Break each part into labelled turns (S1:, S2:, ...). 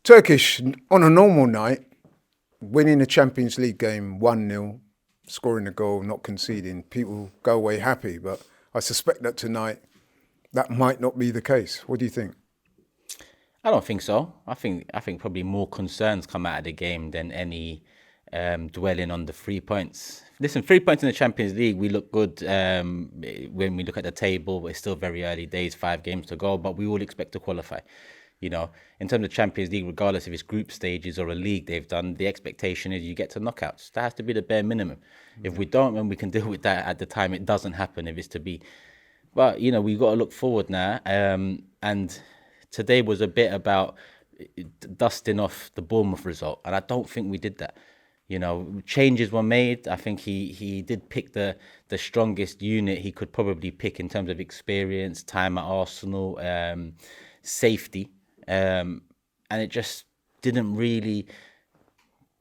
S1: Turkish, on a normal night, winning a Champions League game 1-0, scoring a goal, not conceding, people go away happy. But I suspect that tonight that might not be the case. What do you think?
S2: I don't think so. I think probably more concerns come out of the game than any dwelling on the 3 points. Listen, 3 points in the Champions League, we look good when we look at the table. It's still very early days, 5 games to go, but we all expect to qualify. In terms of Champions League, regardless if it's group stages or a league they've done, the expectation is you get to knockouts. That has to be the bare minimum. If we don't, then we can deal with that at the time it doesn't happen, if it's to be. But, we've got to look forward now. And today was a bit about dusting off the Bournemouth result, and I don't think we did that. Changes were made. I think he did pick the strongest unit he could probably pick in terms of experience, time at Arsenal, safety, and it just didn't really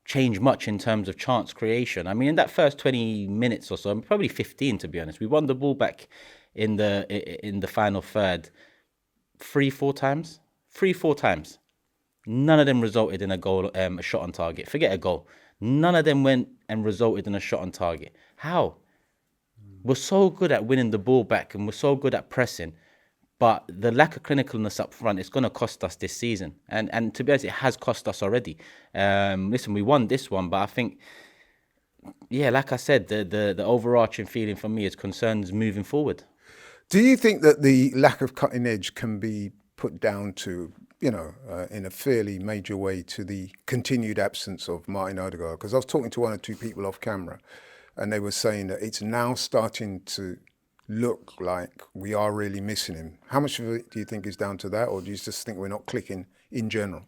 S2: change much in terms of chance creation. I mean, in that first 20 minutes or so, probably 15 to be honest, we won the ball back in the final third 3-4 times. 3-4 times. None of them resulted in a goal, a shot on target. Forget a goal. None of them went and resulted in a shot on target. How? We're so good at winning the ball back and we're so good at pressing, but the lack of clinicalness up front is going to cost us this season. And to be honest, it has cost us already. Listen, we won this one, but I think, like I said, the overarching feeling for me is concerns moving forward.
S1: Do you think that the lack of cutting edge can be put down to, in a fairly major way, to the continued absence of Martin Odegaard? Because I was talking to one or two people off camera, and they were saying that it's now starting to look like we are really missing him. How much of it do you think is down to that, or do you just think we're not clicking in general?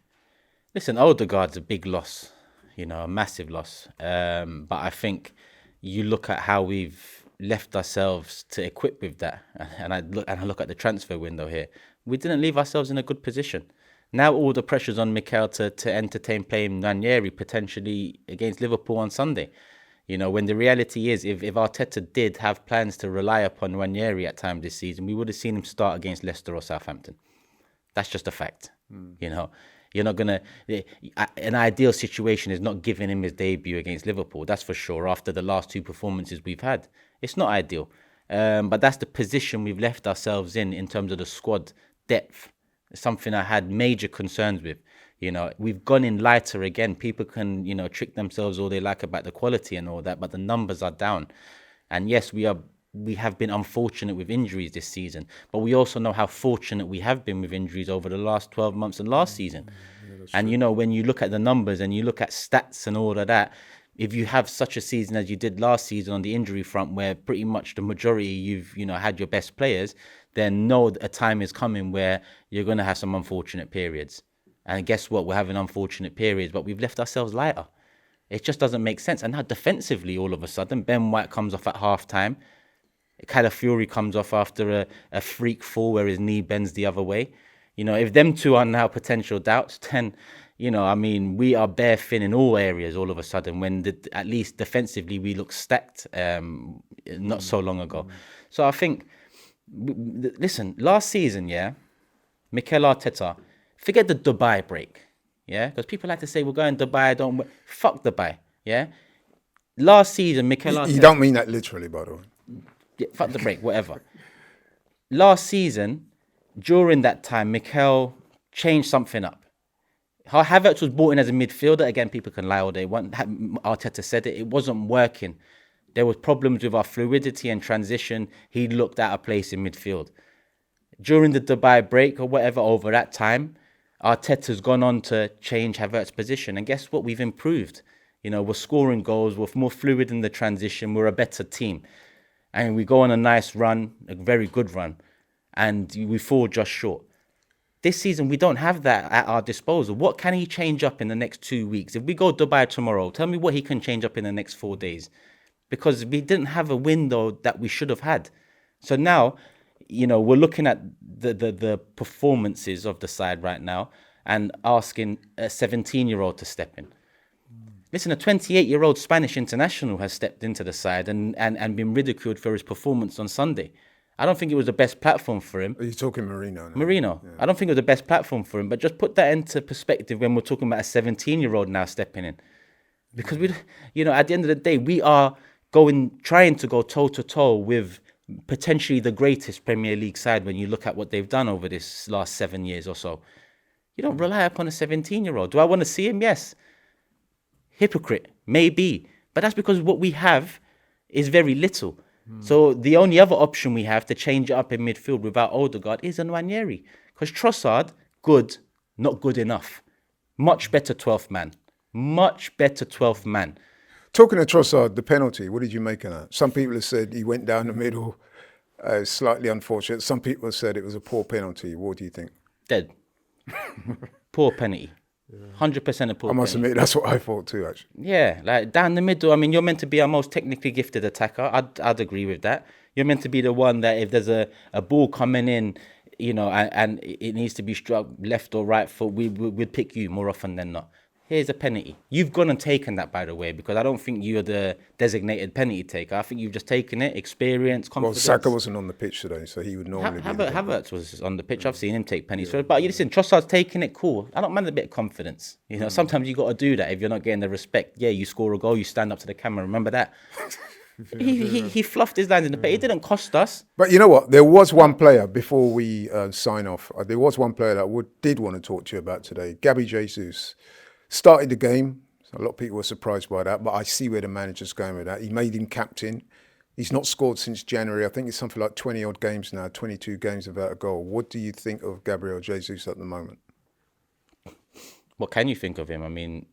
S2: Listen, Odegaard's a big loss, a massive loss. But I think you look at how we've left ourselves to equip with that, and I look at the transfer window here. We didn't leave ourselves in a good position. Now all the pressure's on Mikel to entertain playing Ranieri potentially against Liverpool on Sunday. When the reality is, if Arteta did have plans to rely upon Ranieri at times this season, we would have seen him start against Leicester or Southampton. That's just a fact. You're not going to... An ideal situation is not giving him his debut against Liverpool, that's for sure, after the last two performances we've had. It's not ideal. But that's the position we've left ourselves in terms of the squad depth. It's something I had major concerns with. We've gone in lighter again. People can, trick themselves all they like about the quality and all that, but the numbers are down. And yes, we have been unfortunate with injuries this season, but we also know how fortunate we have been with injuries over the last 12 months and last season. And, when you look at the numbers and you look at stats and all of that, if you have such a season as you did last season on the injury front, where pretty much the majority you've, had your best players, then know a time is coming where you're going to have some unfortunate periods. And guess what? We're having unfortunate periods, but we've left ourselves lighter. It just doesn't make sense. And now defensively, all of a sudden, Ben White comes off at half-time. Calafiori comes off after a freak fall where his knee bends the other way. If them two are now potential doubts, then, we are bare thin in all areas all of a sudden, when at least defensively we look stacked not so long ago. So I think, listen, last season, Mikel Arteta, forget the Dubai break, because people like to say we're going to Dubai, fuck Dubai, Last season, Mikel Arteta...
S1: You don't mean that literally, by the way.
S2: Yeah, fuck the break, whatever. Last season, during that time, Mikel changed something up. Havertz was brought in as a midfielder. Again, people can lie all they want. Arteta said it wasn't working. There was problems with our fluidity and transition. He looked out of place in midfield. During the Dubai break or whatever, over that time, Arteta's gone on to change Havertz's position. And guess what? We've improved. We're scoring goals. We're more fluid in the transition. We're a better team. And we go on a nice run, a very good run, and we fall just short. This season, we don't have that at our disposal. What can he change up in the next 2 weeks? If we go Dubai tomorrow, tell me what he can change up in the next 4 days. Because we didn't have a window that we should have had. So now, we're looking at the performances of the side right now and asking a 17-year-old to step in. Listen, a 28-year-old Spanish international has stepped into the side and been ridiculed for his performance on Sunday. I don't think it was the best platform for him.
S1: Are you talking Marino now?
S2: Marino. Yeah. I don't think it was the best platform for him. But just put that into perspective when we're talking about a 17-year-old now stepping in. Because, at the end of the day, we are trying to go toe-to-toe with potentially the greatest Premier League side when you look at what they've done over this last 7 years or so. You don't rely upon a 17-year-old. Do I want to see him? Yes. Hypocrite? Maybe. But that's because what we have is very little. So the only other option we have to change it up in midfield without Odegaard is Nwaneri. Because Trossard, good, not good enough. Much better 12th man. Much better 12th man.
S1: Talking of Trossard, the penalty, what did you make of that? Some people have said he went down the middle, slightly unfortunate. Some people have said it was a poor penalty. What do you think?
S2: Dead. Poor penalty. 100% a poor
S1: I must admit, that's what I thought too, actually.
S2: Yeah, like down the middle. I mean, you're meant to be our most technically gifted attacker. I'd agree with that. You're meant to be the one that if there's a ball coming in, and it needs to be struck left or right foot, we'd pick you more often than not. Here's a penalty. You've gone and taken that, by the way, because I don't think you're the designated penalty taker. I think you've just taken it, experience, confidence.
S1: Well, Saka wasn't on the pitch today, so he would normally be.
S2: Havertz was on the pitch. I've seen him take penalties. Yeah. But listen, Trossard's taking it cool. I don't mind a bit of confidence. Sometimes you got to do that if you're not getting the respect. Yeah, you score a goal, you stand up to the camera. Remember that? He fluffed his lines in the paint. It didn't cost us.
S1: But you know what? There was one player, before we sign off, there was one player that did want to talk to you about today. Gabriel Jesus. Started the game. A lot of people were surprised by that, but I see where the manager's going with that. He made him captain. He's not scored since January. I think it's something like 20-odd games now, 22 games without a goal. What do you think of Gabriel Jesus at the moment?
S2: What can you think of him? I mean,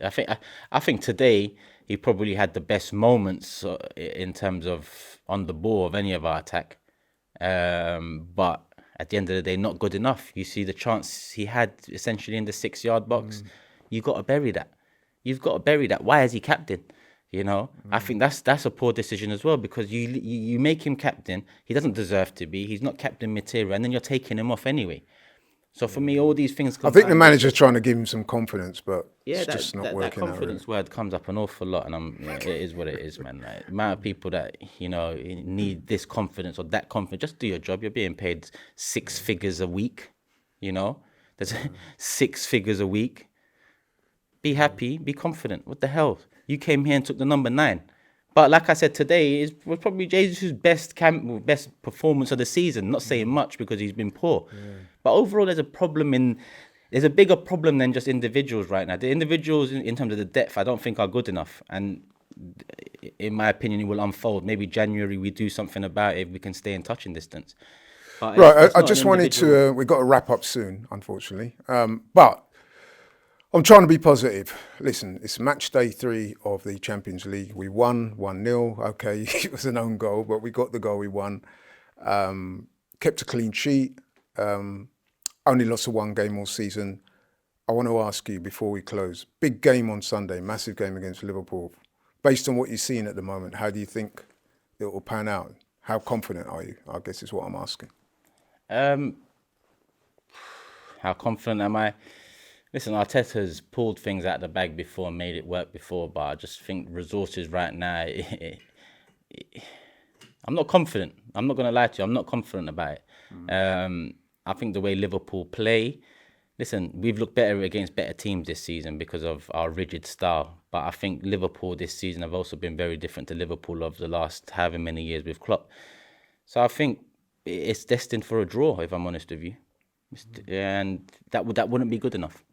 S2: I think today he probably had the best moments in terms of on the ball of any of our attack. But at the end of the day, not good enough. You see the chance he had essentially in the 6-yard box. You've got to bury that. You've got to bury that. Why is he captain? I think that's a poor decision as well, because you make him captain. He doesn't deserve to be. He's not captain material, and then you're taking him off anyway. So for me, all these things.
S1: I think the manager's trying to give him some confidence, but it's just not working out.
S2: That confidence word comes up an awful lot, and it is what it is, man. Like, the amount of people that need this confidence or that confidence. Just do your job. You're being paid 6 figures a week. There's 6 figures a week. Be happy. Be confident. What the hell? You came here and took the number 9. But like I said today, was probably Jesus' best performance of the season. Not saying much because he's been poor. Yeah. But overall, there's a bigger problem than just individuals right now. The individuals in terms of the depth, I don't think are good enough. And in my opinion, it will unfold. Maybe January we do something about it if we can stay in touching distance. But
S1: right, I just wanted to, we've got to wrap up soon, unfortunately. But I'm trying to be positive. Listen, it's match day 3 of the Champions League. We won 1-0. Okay, it was an own goal, but we got the goal, we won. Kept a clean sheet. Only lost a 1 game all season. I want to ask you before we close, big game on Sunday, massive game against Liverpool. Based on what you're seeing at the moment, how do you think it will pan out? How confident are you? I guess is what I'm asking.
S2: How confident am I? Listen, Arteta's pulled things out of the bag before and made it work before, but I just think resources right now, I'm not confident. I'm not going to lie to you. I'm not confident about it. I think the way Liverpool play, listen, we've looked better against better teams this season because of our rigid style. But I think Liverpool this season have also been very different to Liverpool of the last however many years with Klopp. So I think it's destined for a draw, if I'm honest with you. And that wouldn't be good enough.